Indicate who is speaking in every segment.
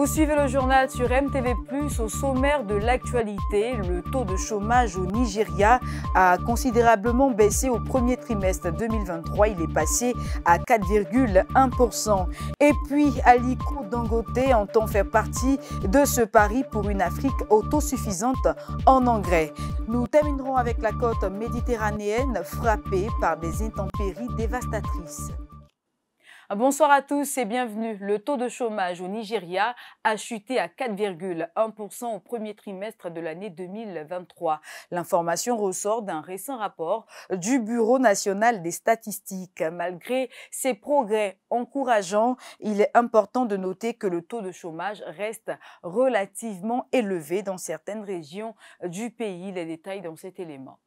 Speaker 1: Vous suivez le journal sur MTV+. Au sommaire de l'actualité, le taux de chômage au Nigeria a considérablement baissé au premier trimestre 2023. Il est passé à 4,1%. Et puis, Aliko Dangote entend faire partie de ce pari pour une Afrique autosuffisante en engrais. Nous terminerons avec la côte méditerranéenne frappée par des intempéries dévastatrices. Bonsoir à tous et bienvenue. Le taux de chômage au Nigeria a chuté à 4,1% au premier trimestre de l'année 2023. L'information ressort d'un récent rapport du Bureau national des statistiques. Malgré ces progrès encourageants, il est important de noter que le taux de chômage reste relativement élevé dans certaines régions du pays. Les détails dans cet élément.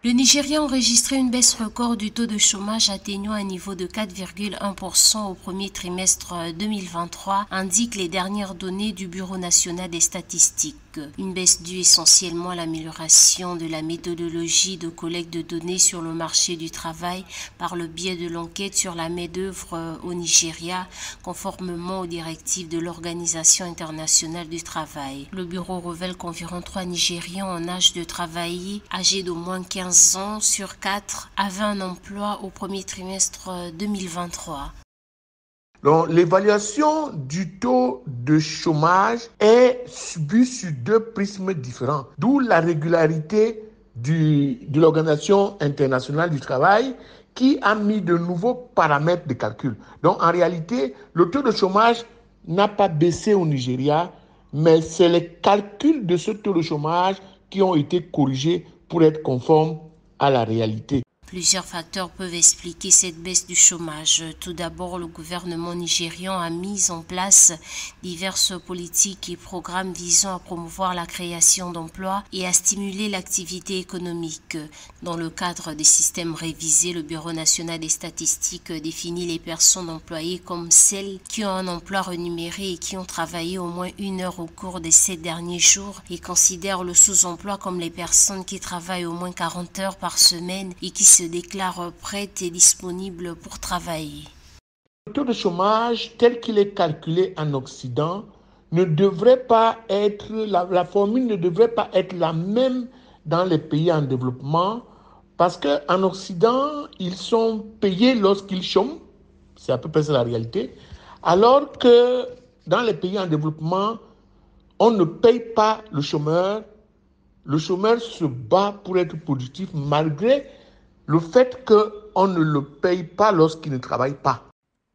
Speaker 2: Le Nigeria a enregistré une baisse record du taux de chômage atteignant un niveau de 4,1% au premier trimestre 2023, indiquent les dernières données du Bureau national des statistiques. Une baisse due essentiellement à l'amélioration de la méthodologie de collecte de données sur le marché du travail par le biais de l'enquête sur la main-d'œuvre au Nigeria, conformément aux directives de l'Organisation internationale du travail. Le bureau révèle qu'environ 3 Nigérians en âge de travailler, âgés d'au moins 15 ans sur 4, avaient un emploi au premier trimestre 2023.
Speaker 3: Donc, l'évaluation du taux de chômage est vue sur deux prismes différents, d'où la régularité de l'Organisation internationale du travail qui a mis de nouveaux paramètres de calcul. Donc, en réalité, le taux de chômage n'a pas baissé au Nigeria, mais c'est les calculs de ce taux de chômage qui ont été corrigés pour être conformes à la réalité.
Speaker 2: Plusieurs facteurs peuvent expliquer cette baisse du chômage. Tout d'abord, le gouvernement nigérian a mis en place diverses politiques et programmes visant à promouvoir la création d'emplois et à stimuler l'activité économique. Dans le cadre des systèmes révisés, le Bureau national des statistiques définit les personnes employées comme celles qui ont un emploi rémunéré et qui ont travaillé au moins 1 heure au cours des 7 derniers jours et considère le sous-emploi comme les personnes qui travaillent au moins 40 heures par semaine et qui se déclarent prêtes et disponibles pour travailler.
Speaker 3: Le taux de chômage tel qu'il est calculé en Occident ne devrait pas être, la formule ne devrait pas être la même dans les pays en développement parce qu'en Occident, ils sont payés lorsqu'ils chôment, c'est à peu près ça la réalité, alors que dans les pays en développement, on ne paye pas le chômeur se bat pour être productif malgré le fait qu'on ne le paye pas lorsqu'il ne travaille pas.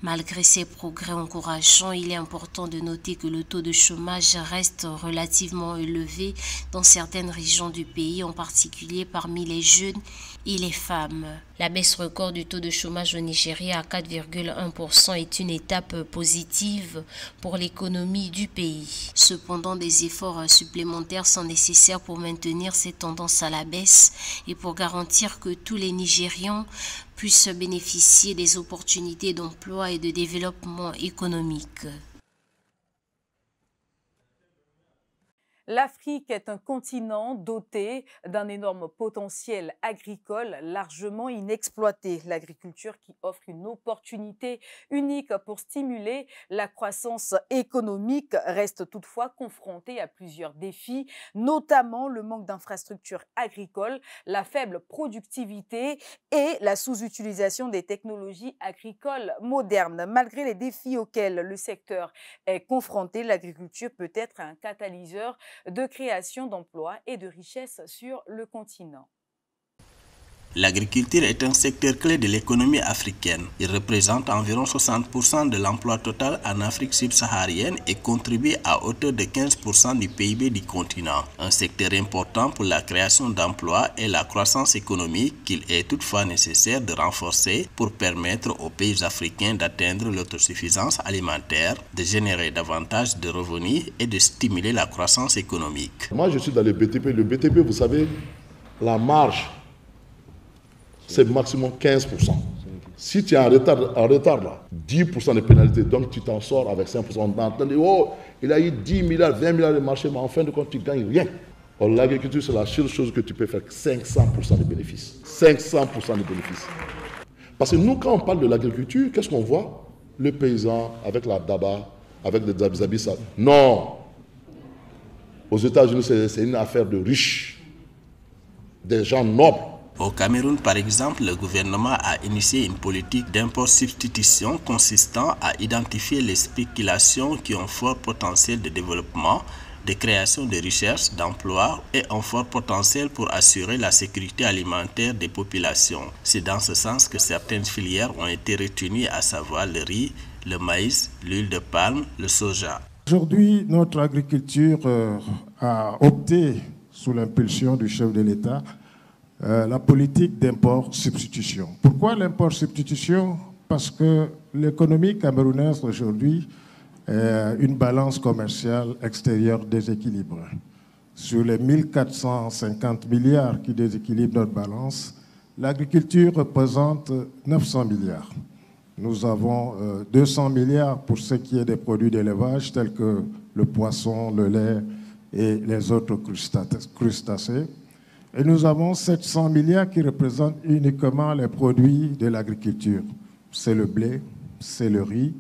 Speaker 2: Malgré ces progrès encourageants, il est important de noter que le taux de chômage reste relativement élevé dans certaines régions du pays, en particulier parmi les jeunes et les femmes. La baisse record du taux de chômage au Nigeria à 4,1% est une étape positive pour l'économie du pays. Cependant, des efforts supplémentaires sont nécessaires pour maintenir cette tendance à la baisse et pour garantir que tous les Nigérians puissent bénéficier des opportunités d'emploi et de développement économique.
Speaker 1: L'Afrique est un continent doté d'un énorme potentiel agricole largement inexploité. L'agriculture qui offre une opportunité unique pour stimuler la croissance économique reste toutefois confrontée à plusieurs défis, notamment le manque d'infrastructures agricoles, la faible productivité et la sous-utilisation des technologies agricoles modernes. Malgré les défis auxquels le secteur est confronté, l'agriculture peut être un catalyseur de création d'emplois et de richesses sur le continent.
Speaker 4: L'agriculture est un secteur clé de l'économie africaine. Il représente environ 60% de l'emploi total en Afrique subsaharienne et contribue à hauteur de 15% du PIB du continent. Un secteur important pour la création d'emplois et la croissance économique qu'il est toutefois nécessaire de renforcer pour permettre aux pays africains d'atteindre l'autosuffisance alimentaire, de générer davantage de revenus et de stimuler la croissance économique.
Speaker 5: Moi, je suis dans le BTP. Le BTP, vous savez, la marge, c'est maximum 15%. Si tu es en retard là, 10% de pénalité, donc tu t'en sors avec 5%. On entend dire, oh, il a eu 10 milliards, 20 milliards de marché, mais en fin de compte, tu ne gagnes rien. Or, l'agriculture, c'est la seule chose que tu peux faire, 500% de bénéfices. 500% de bénéfices. Parce que nous, quand on parle de l'agriculture, qu'est-ce qu'on voit? Le paysan avec la daba, avec des habits sales. Non. Aux États-Unis, c'est une affaire de riches, des gens nobles.
Speaker 4: Au Cameroun, par exemple, le gouvernement a initié une politique d'import-substitution consistant à identifier les spéculations qui ont fort potentiel de développement, de création de recherche, d'emploi et un fort potentiel pour assurer la sécurité alimentaire des populations. C'est dans ce sens que certaines filières ont été retenues, à savoir le riz, le maïs, l'huile de palme, le soja.
Speaker 6: Aujourd'hui, notre agriculture a opté, sous l'impulsion du chef de l'État, la politique d'import-substitution. Pourquoi l'import-substitution? Parce que l'économie camerounaise aujourd'hui est une balance commerciale extérieure déséquilibrée. Sur les 1450 milliards qui déséquilibrent notre balance, l'agriculture représente 900 milliards. Nous avons 200 milliards pour ce qui est des produits d'élevage tels que le poisson, le lait et les autres crustacés. Et nous avons 700 milliards qui représentent uniquement les produits de l'agriculture. C'est le blé, c'est le riz,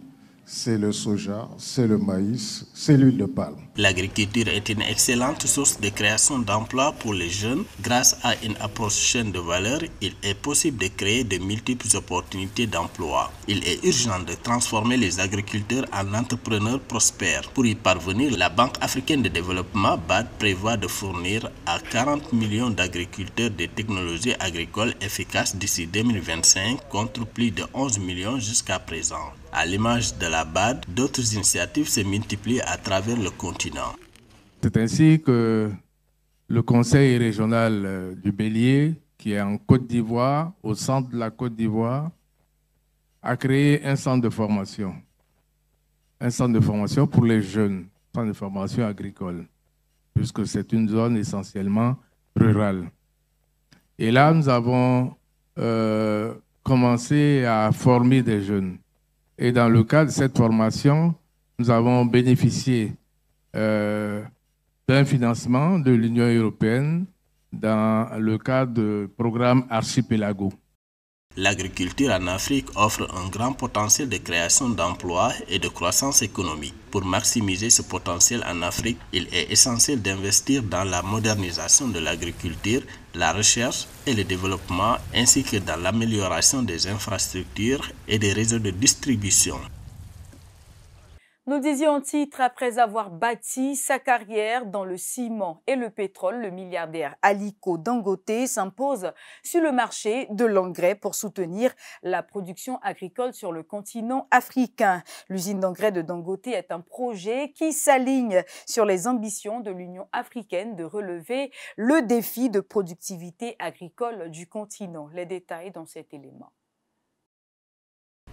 Speaker 6: c'est le soja, c'est le maïs, c'est l'huile de palme.
Speaker 4: L'agriculture est une excellente source de création d'emplois pour les jeunes. Grâce à une approche chaîne de valeur, il est possible de créer de multiples opportunités d'emploi. Il est urgent de transformer les agriculteurs en entrepreneurs prospères. Pour y parvenir, la Banque africaine de développement (BAD) prévoit de fournir à 40 millions d'agriculteurs des technologies agricoles efficaces d'ici 2025 contre plus de 11 millions jusqu'à présent. À l'image de la BAD, d'autres initiatives se multiplient à travers le continent.
Speaker 7: C'est ainsi que le Conseil régional du Bélier, qui est en Côte d'Ivoire, au centre de la Côte d'Ivoire, a créé un centre de formation. Un centre de formation pour les jeunes, un centre de formation agricole, puisque c'est une zone essentiellement rurale. Et là, nous avons commencé à former des jeunes. Et dans le cadre de cette formation, nous avons bénéficié d'un financement de l'Union européenne dans le cadre du programme Archipelago.
Speaker 4: L'agriculture en Afrique offre un grand potentiel de création d'emplois et de croissance économique. Pour maximiser ce potentiel en Afrique, il est essentiel d'investir dans la modernisation de l'agriculture, la recherche et le développement, ainsi que dans l'amélioration des infrastructures et des réseaux de distribution.
Speaker 1: Nous disions en titre, après avoir bâti sa carrière dans le ciment et le pétrole, le milliardaire Aliko Dangote s'impose sur le marché de l'engrais pour soutenir la production agricole sur le continent africain. L'usine d'engrais de Dangote est un projet qui s'aligne sur les ambitions de l'Union africaine de relever le défi de productivité agricole du continent. Les détails dans cet élément.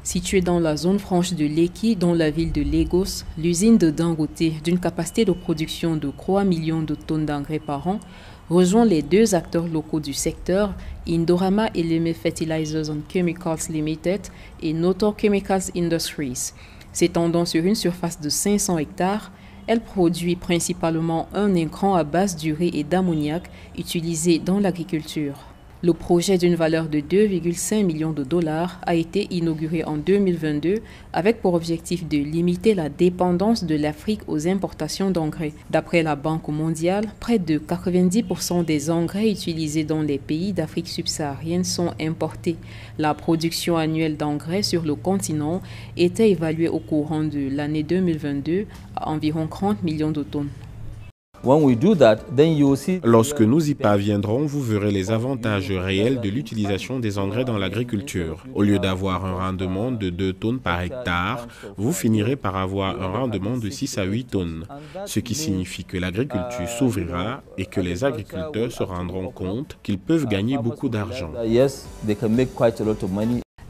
Speaker 8: Située dans la zone franche de Lekki, dans la ville de Lagos, l'usine de Dangote, d'une capacité de production de 3 millions de tonnes d'engrais par an, rejoint les deux acteurs locaux du secteur, Indorama Eleme Fertilizers and Chemicals Limited et Noto Chemicals Industries. S'étendant sur une surface de 500 hectares, elle produit principalement un intrant à base d'urée et d'ammoniac utilisé dans l'agriculture. Le projet d'une valeur de 2,5 millions de dollars a été inauguré en 2022 avec pour objectif de limiter la dépendance de l'Afrique aux importations d'engrais. D'après la Banque mondiale, près de 90% des engrais utilisés dans les pays d'Afrique subsaharienne sont importés. La production annuelle d'engrais sur le continent était évaluée au courant de l'année 2022 à environ 30 millions de tonnes.
Speaker 9: Lorsque nous y parviendrons, vous verrez les avantages réels de l'utilisation des engrais dans l'agriculture. Au lieu d'avoir un rendement de 2 tonnes par hectare, vous finirez par avoir un rendement de 6 à 8 tonnes, ce qui signifie que l'agriculture s'ouvrira et que les agriculteurs se rendront compte qu'ils peuvent gagner beaucoup d'argent.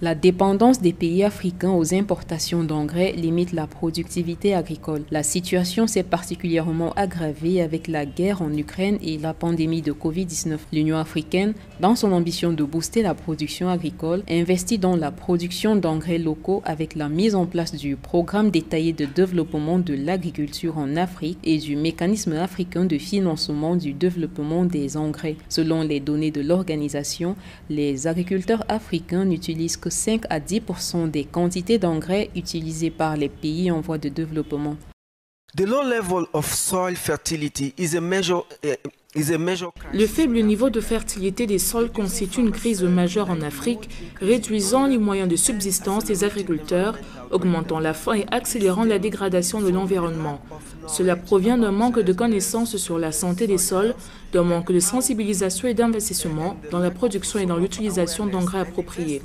Speaker 8: La dépendance des pays africains aux importations d'engrais limite la productivité agricole. La situation s'est particulièrement aggravée avec la guerre en Ukraine et la pandémie de Covid-19. L'Union africaine, dans son ambition de booster la production agricole, investit dans la production d'engrais locaux avec la mise en place du programme détaillé de développement de l'agriculture en Afrique et du mécanisme africain de financement du développement des engrais. Selon les données de l'organisation, les agriculteurs africains n'utilisent presque 5 à 10% des quantités d'engrais utilisées par les pays en voie de développement.
Speaker 10: Le faible niveau de fertilité des sols constitue une crise majeure en Afrique, réduisant les moyens de subsistance des agriculteurs, augmentant la faim et accélérant la dégradation de l'environnement. Cela provient d'un manque de connaissances sur la santé des sols, d'un manque de sensibilisation et d'investissement dans la production et dans l'utilisation d'engrais appropriés.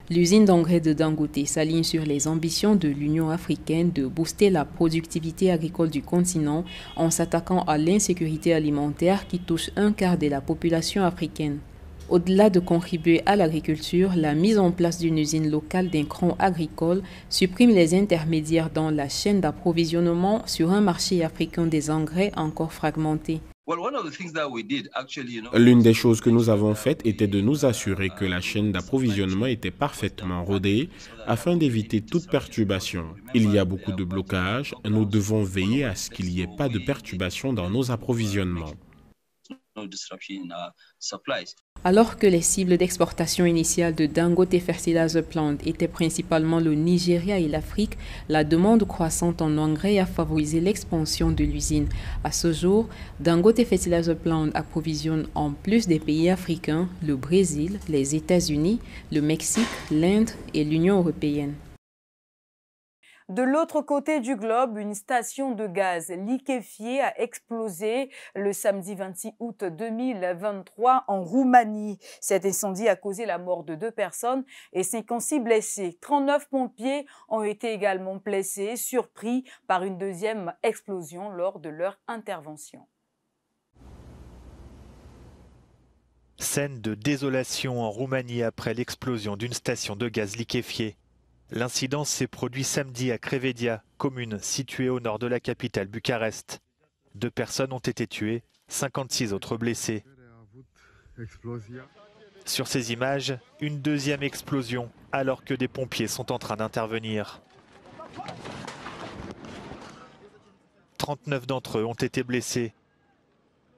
Speaker 8: L'usine d'engrais de Dangote s'aligne sur les ambitions de l'Union africaine de booster la productivité agricole du continent en s'attaquant à l'insécurité alimentaire qui touche un quart de la population africaine. Au-delà de contribuer à l'agriculture, la mise en place d'une usine locale d'un cran agricole supprime les intermédiaires dans la chaîne d'approvisionnement sur un marché africain des engrais encore fragmenté.
Speaker 9: L'une des choses que nous avons faites était de nous assurer que la chaîne d'approvisionnement était parfaitement rodée afin d'éviter toute perturbation. Il y a beaucoup de blocages, nous devons veiller à ce qu'il n'y ait pas de perturbation dans nos approvisionnements.
Speaker 8: Alors que les cibles d'exportation initiales de Dangote Fertilizer Plant étaient principalement le Nigeria et l'Afrique, la demande croissante en engrais a favorisé l'expansion de l'usine. À ce jour, Dangote Fertilizer Plant approvisionne en plus des pays africains, le Brésil, les États-Unis, le Mexique, l'Inde et l'Union européenne.
Speaker 1: De l'autre côté du globe, une station de gaz liquéfiée a explosé le samedi 26 août 2023 en Roumanie. Cet incendie a causé la mort de 2 personnes et 56 blessés. 39 pompiers ont été également blessés, surpris par une deuxième explosion lors de leur intervention.
Speaker 11: Scène de désolation en Roumanie après l'explosion d'une station de gaz liquéfiée. L'incident s'est produit samedi à Crevedia, commune située au nord de la capitale Bucarest. 2 personnes ont été tuées, 56 autres blessées. Sur ces images, une deuxième explosion alors que des pompiers sont en train d'intervenir. 39 d'entre eux ont été blessés.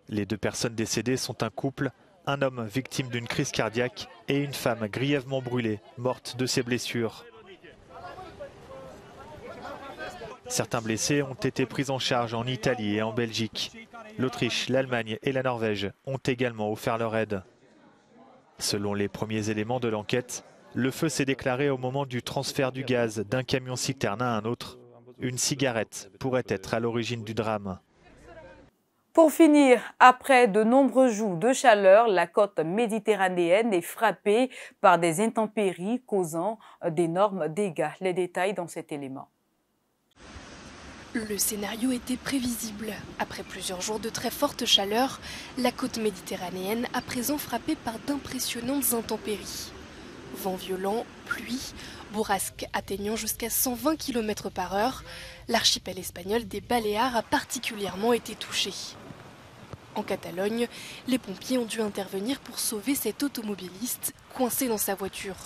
Speaker 11: Les 2 personnes décédées sont un couple, un homme victime d'une crise cardiaque et une femme grièvement brûlée, morte de ses blessures. Certains blessés ont été pris en charge en Italie et en Belgique. L'Autriche, l'Allemagne et la Norvège ont également offert leur aide. Selon les premiers éléments de l'enquête, le feu s'est déclaré au moment du transfert du gaz d'un camion-citerne à un autre. Une cigarette pourrait être à l'origine du drame.
Speaker 1: Pour finir, après de nombreux jours de chaleur, la côte méditerranéenne est frappée par des intempéries causant d'énormes dégâts. Les détails dans cet élément.
Speaker 12: Le scénario était prévisible. Après plusieurs jours de très forte chaleur, la côte méditerranéenne à présent frappée par d'impressionnantes intempéries. Vents violents, pluie, bourrasques atteignant jusqu'à 120 km/h, l'archipel espagnol des Baléares a particulièrement été touché. En Catalogne, les pompiers ont dû intervenir pour sauver cet automobiliste coincé dans sa voiture.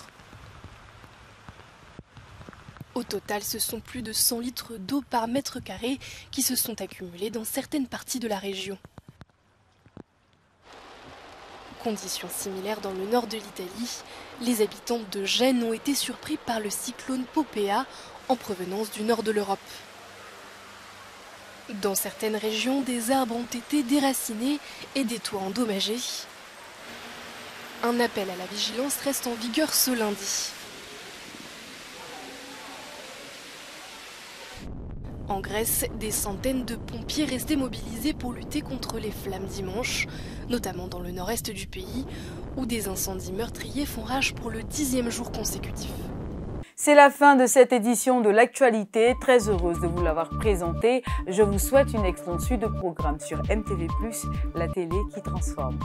Speaker 12: Au total, ce sont plus de 100 litres d'eau par mètre carré qui se sont accumulés dans certaines parties de la région. Conditions similaires dans le nord de l'Italie, les habitants de Gênes ont été surpris par le cyclone Popea en provenance du nord de l'Europe. Dans certaines régions, des arbres ont été déracinés et des toits endommagés. Un appel à la vigilance reste en vigueur ce lundi. En Grèce, des centaines de pompiers restaient mobilisés pour lutter contre les flammes dimanche, notamment dans le nord-est du pays, où des incendies meurtriers font rage pour le 10e jour consécutif.
Speaker 1: C'est la fin de cette édition de l'actualité. Très heureuse de vous l'avoir présentée. Je vous souhaite une excellente suite de programmes sur MTV+, la télé qui transforme.